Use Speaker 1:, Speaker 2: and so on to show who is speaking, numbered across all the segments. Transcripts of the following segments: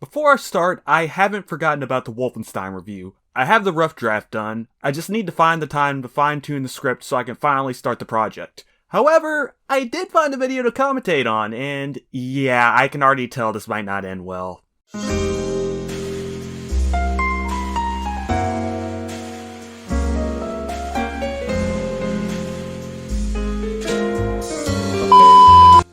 Speaker 1: Before I start, I haven't forgotten about the Wolfenstein review. I have the rough draft done, I just need to find the time to fine-tune the script so I can finally start the project. However, I did find a video to commentate on, and yeah, I can already tell this might not end well.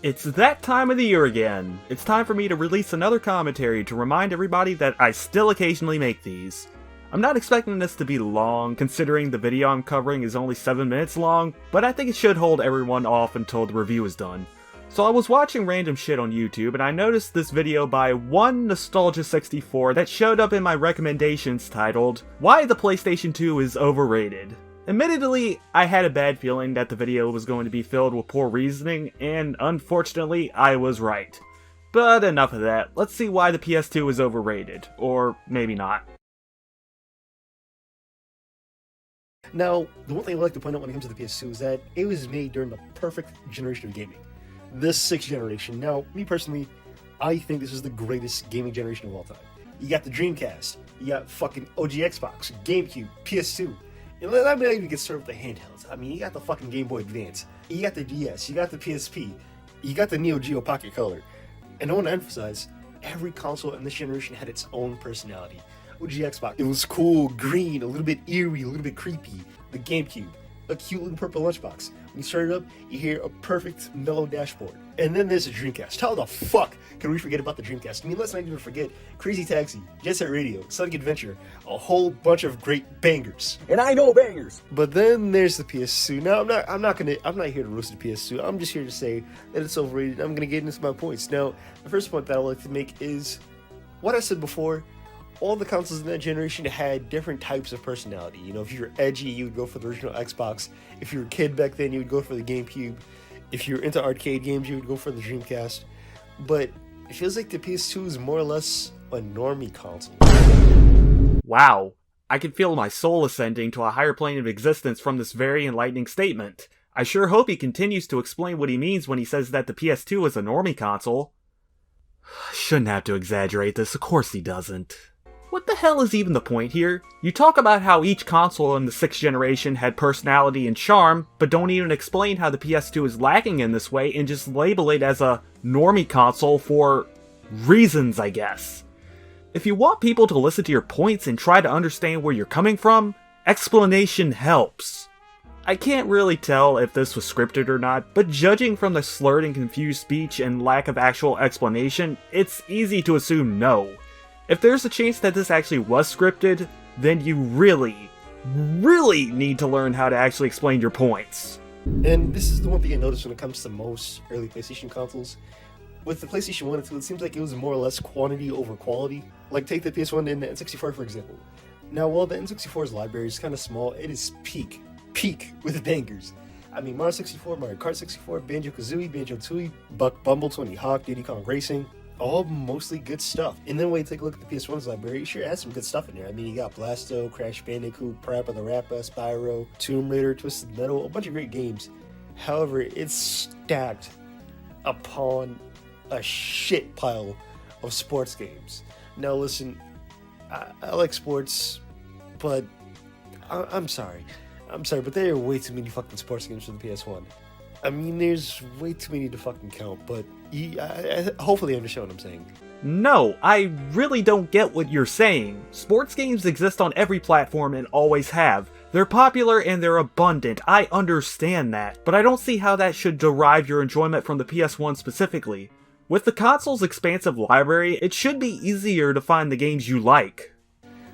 Speaker 1: It's that time of the year again. It's time for me to release another commentary to remind everybody that I still occasionally make these. I'm not expecting this to be long, considering the video I'm covering is only 7 minutes long, but I think it should hold everyone off until the review is done. So I was watching random shit on YouTube and I noticed this video by one Nostalgia64 that showed up in my recommendations titled, "Why the PlayStation 2 is Overrated." Admittedly, I had a bad feeling that the video was going to be filled with poor reasoning, and unfortunately, I was right. But enough of that, let's see why the PS2 is overrated, or maybe not.
Speaker 2: Now, the one thing I would like to point out when it comes to the PS2 is that it was made during the perfect generation of gaming. The 6th generation. Now, me personally, I think this is the greatest gaming generation of all time. You got the Dreamcast, you got fucking OG Xbox, GameCube, PS2, and let me not even get started with the handhelds. I mean, you got the fucking Game Boy Advance, you got the DS, you got the PSP, you got the Neo Geo Pocket Color. And I want to emphasize, every console in this generation had its own personality. OG Xbox, it was cool, green, a little bit eerie, a little bit creepy. The GameCube, a cute little purple lunchbox. When you start it up, you hear a perfect mellow dashboard. And then there's the Dreamcast. How the fuck can we forget about the Dreamcast? I mean, let's not even forget Crazy Taxi, Jet Set Radio, Sonic Adventure, a whole bunch of great bangers.
Speaker 3: And I know bangers.
Speaker 2: But then there's the PS2. Now I'm not here to roast the PS2. I'm just here to say that it's overrated. I'm gonna get into my points. Now, the first point that I would like to make is what I said before. All the consoles in that generation had different types of personality. You know, if you were edgy, you would go for the original Xbox. If you were a kid back then, you would go for the GameCube. If you were into arcade games, you would go for the Dreamcast. But it feels like the PS2 is more or less a normie console.
Speaker 1: Wow, I can feel my soul ascending to a higher plane of existence from this very enlightening statement. I sure hope he continues to explain what he means when he says that the PS2 is a normie console. Shouldn't have to exaggerate this, of course he doesn't. What the hell is even the point here? You talk about how each console in the 6th generation had personality and charm, but don't even explain how the PS2 is lacking in this way and just label it as a normie console for reasons, I guess. If you want people to listen to your points and try to understand where you're coming from, explanation helps. I can't really tell if this was scripted or not, but judging from the slurred and confused speech and lack of actual explanation, it's easy to assume no. If there's a chance that this actually was scripted, then you really need to learn how to actually explain your points.
Speaker 2: And this is the one thing I noticed when it comes to most early PlayStation consoles. With the PlayStation 1 and 2, it seems like it was more or less quantity over quality. Like, take the PS1 and the N64, for example. Now, while the N64's library is kind of small, it is peak with bangers. I mean, Mario 64, Mario Kart 64, Banjo-Kazooie, Banjo-Tooie, Buck Bumble, Tony Hawk, Diddy Kong Racing. All mostly good stuff. And then when you take a look at the PS1's library, it sure has some good stuff in there. I mean, you got Blasto, Crash Bandicoot, Parappa the Rapper, Spyro, Tomb Raider, Twisted Metal, a bunch of great games. However, it's stacked upon a shit pile of sports games. Now listen, I like sports, but I'm sorry, but there are way too many fucking sports games for the PS1. I mean, there's way too many to fucking count, but hopefully you understand what I'm saying.
Speaker 1: No, I really don't get what you're saying. Sports games exist on every platform and always have. They're popular and they're abundant, I understand that, but I don't see how that should derive your enjoyment from the PS1 specifically. With the console's expansive library, it should be easier to find the games you like.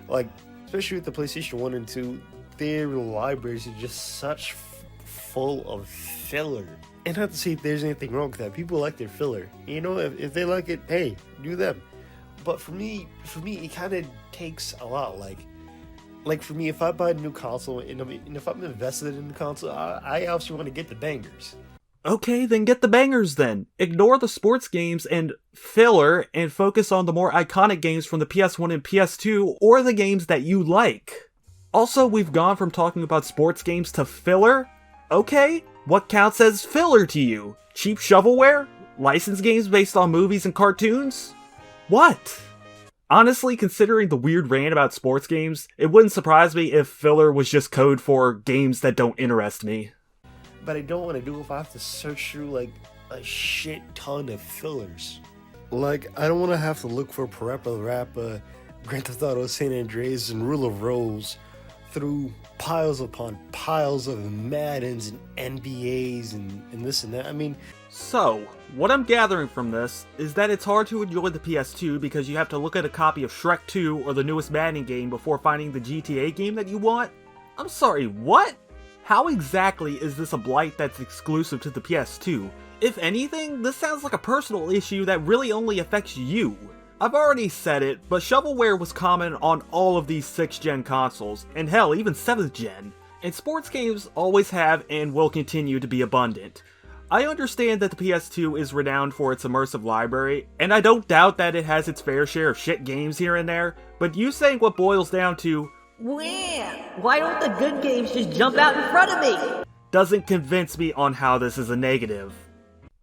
Speaker 2: Like, especially with the PlayStation 1 and 2, their libraries are just such full of filler. And not to say there's anything wrong with that. People like their filler. You know, if they like it, hey, do them. But for me, it kind of takes a lot. Like for me, if I buy a new console and if I'm invested in the console, I obviously want to get the bangers.
Speaker 1: Okay, then get the bangers then. Ignore the sports games and filler and focus on the more iconic games from the PS1 and PS2 or the games that you like. Also, we've gone from talking about sports games to filler. Okay, what counts as filler to you? Cheap shovelware? Licensed games based on movies and cartoons? What? Honestly, considering the weird rant about sports games, it wouldn't surprise me if filler was just code for games that don't interest me.
Speaker 2: But I don't want to do it if I have to search through like a shit ton of fillers. Like, I don't want to have to look for Parappa Rappa, Grand Theft Auto San Andreas, and Rule of Rose through piles upon piles of Maddens and NBAs and this and that. I mean,
Speaker 1: so, what I'm gathering from this is that it's hard to enjoy the PS2 because you have to look at a copy of Shrek 2 or the newest Madden game before finding the GTA game that you want? I'm sorry, what? How exactly is this a blight that's exclusive to the PS2? If anything, this sounds like a personal issue that really only affects you. I've already said it, but shovelware was common on all of these 6th gen consoles, and hell, even 7th gen. And sports games always have and will continue to be abundant. I understand that the PS2 is renowned for its immersive library, and I don't doubt that it has its fair share of shit games here and there, but you saying what boils down to,
Speaker 3: why don't the good games just jump out in front of me?
Speaker 1: Doesn't convince me on how this is a negative.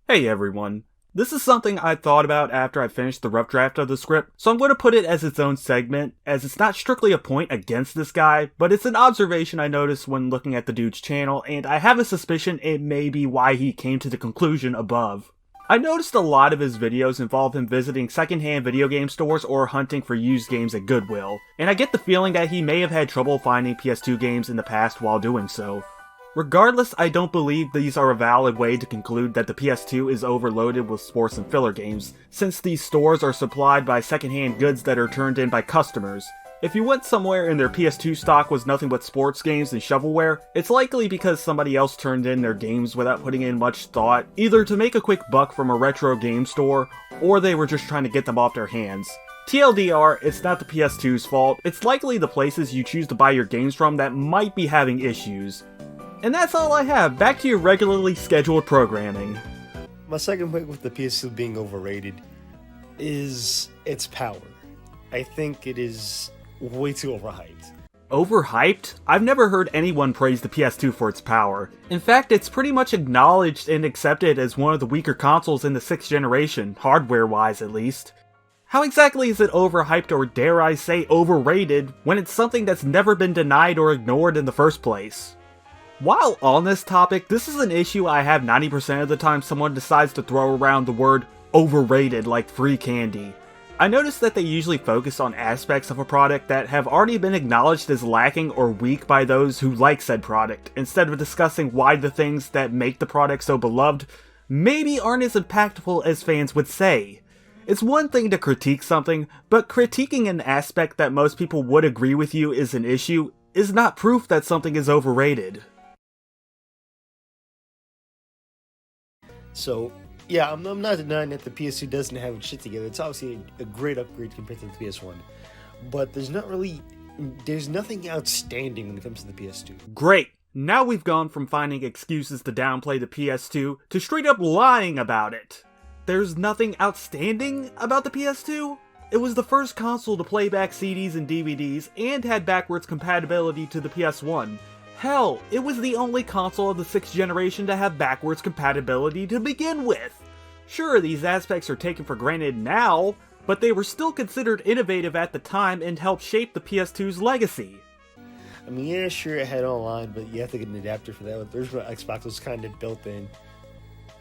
Speaker 1: Hey everyone, this is something I thought about after I finished the rough draft of the script, so I'm going to put it as its own segment, as it's not strictly a point against this guy, but it's an observation I noticed when looking at the dude's channel, and I have a suspicion it may be why he came to the conclusion above. I noticed a lot of his videos involve him visiting secondhand video game stores or hunting for used games at Goodwill, and I get the feeling that he may have had trouble finding PS2 games in the past while doing so. Regardless, I don't believe these are a valid way to conclude that the PS2 is overloaded with sports and filler games, since these stores are supplied by secondhand goods that are turned in by customers. If you went somewhere and their PS2 stock was nothing but sports games and shovelware, it's likely because somebody else turned in their games without putting in much thought, either to make a quick buck from a retro game store, or they were just trying to get them off their hands. TLDR, it's not the PS2's fault, it's likely the places you choose to buy your games from that might be having issues. And that's all I have. Back to your regularly scheduled programming.
Speaker 2: my second point with the PS2 being overrated is its power. I think it is way too overhyped.
Speaker 1: Overhyped? I've never heard anyone praise the PS2 for its power. In fact, it's pretty much acknowledged and accepted as one of the weaker consoles in the 6th generation, hardware-wise at least. How exactly is it overhyped, or dare I say overrated, when it's something that's never been denied or ignored in the first place? While on this topic, this is an issue I have 90% of the time someone decides to throw around the word overrated like free candy. I noticed that they usually focus on aspects of a product that have already been acknowledged as lacking or weak by those who like said product, instead of discussing why the things that make the product so beloved maybe aren't as impactful as fans would say. It's one thing to critique something, but critiquing an aspect that most people would agree with you is an issue is not proof that something is overrated.
Speaker 2: So, yeah, I'm not denying that the PS2 doesn't have its shit together. It's obviously a great upgrade compared to the PS1. But there's nothing outstanding when it comes to the PS2.
Speaker 1: Great! Now we've gone from finding excuses to downplay the PS2 to straight up lying about it. There's nothing outstanding about the PS2? It was the first console to play back CDs and DVDs and had backwards compatibility to the PS1. Hell, it was the only console of the 6th generation to have backwards compatibility to begin with. Sure, these aspects are taken for granted now, but they were still considered innovative at the time and helped shape the PS2's legacy.
Speaker 2: I mean, yeah, sure, it had online, but you have to get an adapter for that. With the original Xbox was kind of built in.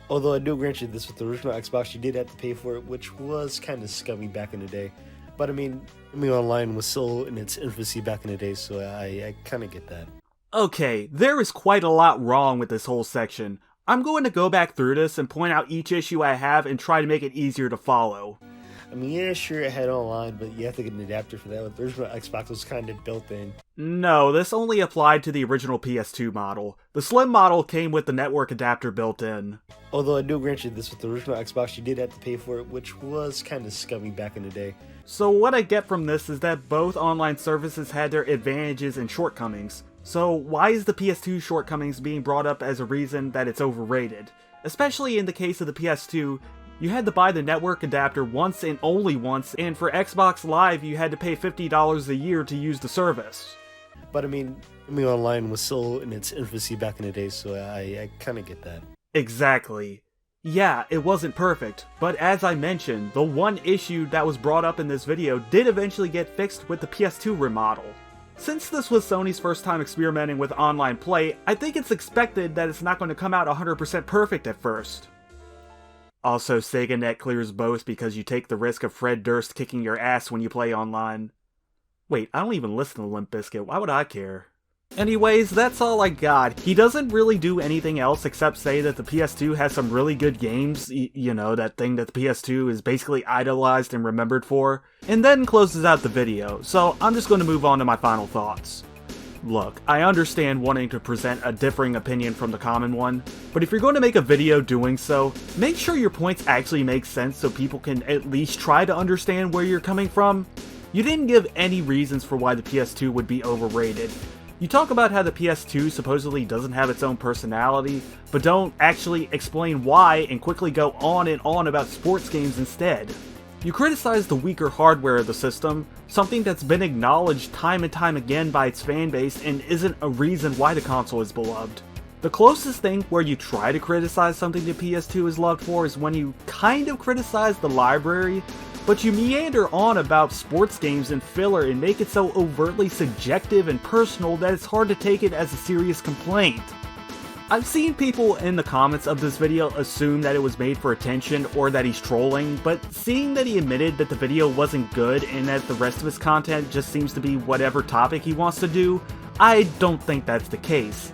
Speaker 2: Although I do grant you this, with the original Xbox, you did have to pay for it, which was kind of scummy back in the day. But I mean, online was still in its infancy back in the day, so I kind of get that.
Speaker 1: Okay, there is quite a lot wrong with this whole section. I'm going to go back through this and point out each issue I have and try to make it easier to follow.
Speaker 2: I mean, yeah, sure, it had online, but you have to get an adapter for that. With the original Xbox was kind of built in.
Speaker 1: No, this only applied to the original PS2 model. The Slim model came with the network adapter built in.
Speaker 2: Although I do grant you this, with the original Xbox, you did have to pay for it, which was kind of scummy back in the day.
Speaker 1: So what I get from this is that both online services had their advantages and shortcomings. So why is the PS2 shortcomings being brought up as a reason that it's overrated? Especially in the case of the PS2, you had to buy the network adapter once and only once, and for Xbox Live you had to pay $50 a year to use the service.
Speaker 2: But I mean, online was still in its infancy back in the day, so I kind of get that.
Speaker 1: Exactly. Yeah, it wasn't perfect, but as I mentioned, the one issue that was brought up in this video did eventually get fixed with the PS2 remodel. Since this was Sony's first time experimenting with online play, I think it's expected that it's not going to come out 100% perfect at first. Also, Sega Net clears both because you take the risk of Fred Durst kicking your ass when you play online. Wait, I don't even listen to Limp Bizkit, why would I care? Anyways, that's all I got. He doesn't really do anything else except say that the PS2 has some really good games, you know, that thing that the PS2 is basically idolized and remembered for, and then closes out the video, so I'm just going to move on to my final thoughts. Look, I understand wanting to present a differing opinion from the common one, but if you're going to make a video doing so, make sure your points actually make sense so people can at least try to understand where you're coming from. You didn't give any reasons for why the PS2 would be overrated. You talk about how the PS2 supposedly doesn't have its own personality, but don't actually explain why and quickly go on and on about sports games instead. You criticize the weaker hardware of the system, something that's been acknowledged time and time again by its fanbase and isn't a reason why the console is beloved. The closest thing where you try to criticize something the PS2 is loved for is when you kind of criticize the library, but you meander on about sports games and filler and make it so overtly subjective and personal that it's hard to take it as a serious complaint. I've seen people in the comments of this video assume that it was made for attention or that he's trolling, but seeing that he admitted that the video wasn't good and that the rest of his content just seems to be whatever topic he wants to do, I don't think that's the case.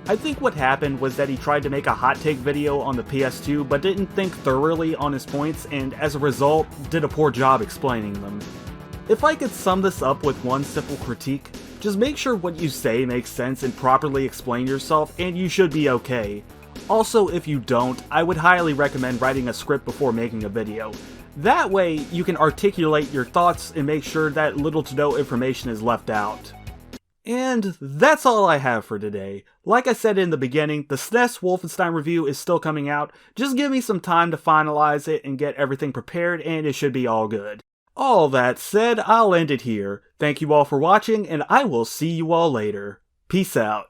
Speaker 1: I think what happened was that he tried to make a hot take video on the PS2 but didn't think thoroughly on his points and as a result did a poor job explaining them. If I could sum this up with one simple critique, just make sure what you say makes sense and properly explain yourself and you should be okay. Also, if you don't, I would highly recommend writing a script before making a video. That way you can articulate your thoughts and make sure that little to no information is left out. And that's all I have for today. Like I said in the beginning, the SNES Wolfenstein review is still coming out. Just give me some time to finalize it and get everything prepared and it should be all good. All that said, I'll end it here. Thank you all for watching and I will see you all later. Peace out.